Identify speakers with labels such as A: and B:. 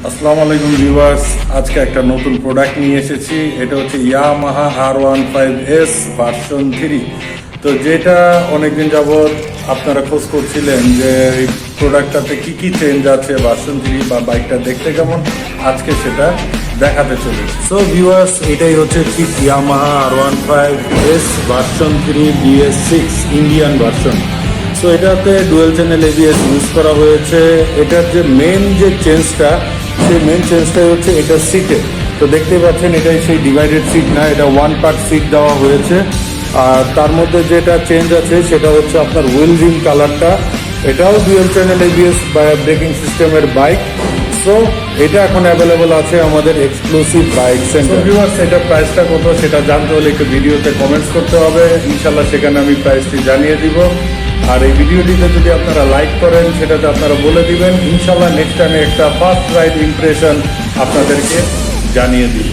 A: আসসালামু আলাইকুম ভিউয়ার্স, আজকে একটা নতুন প্রোডাক্ট নিয়ে এসেছি। এটা হচ্ছে Yamaha R15-S ভার্সন 3। তো যেটা অনেকদিন যাবৎ আপনারা খোঁজ করছিলেন যে এই প্রোডাক্টটাতে কি কি চেঞ্জ আছে ভার্সন 3 বা বাইকটা দেখতে কেমন, আজকে সেটা দেখাতে চলেছি। সো ভিউয়ার্স, এটাই হচ্ছে ঠিক Yamaha R15-S version 3 Bs6 Indian version. So এটাতে ডুয়েল চ্যানেল ABS ইউজ করা হয়েছে। এটার যে মেন যে চেঞ্জটা, সেই মেন চেঞ্জটাই হচ্ছে এটা সিটে। তো দেখতে পাচ্ছেন এটাই সেই ডিভাইডেড সিট না, এটা ওয়ান পার্ট সিট দেওয়া হয়েছে। আর তার মধ্যে যেটা চেঞ্জ আছে সেটা হচ্ছে আপনার হুইল রিম কালারটা। এটাও ডুয়েল চ্যানেল ABS ব্রেকিং সিস্টেমের বাইক। সো এটা এখন অ্যাভেলেবল আছে আমাদের এক্সক্লুসিভ বাইক সেন্টার। ভিউয়ার্স, এটার প্রাইসটা কত সেটা জানতে হলে একটু ভিডিওতে কমেন্টস করতে হবে। ইনশাল্লাহ সেখানে আমি প্রাইসটি জানিয়ে দিব। আর এই ভিডিওটিতে যদি আপনারা লাইক করেন সেটাতে আপনারা বলে দিবেন। ইনশাল্লাহ নেক্সট টাইমে একটা ফার্স্ট রাইড ইমপ্রেশন আপনাদেরকে জানিয়ে দিব।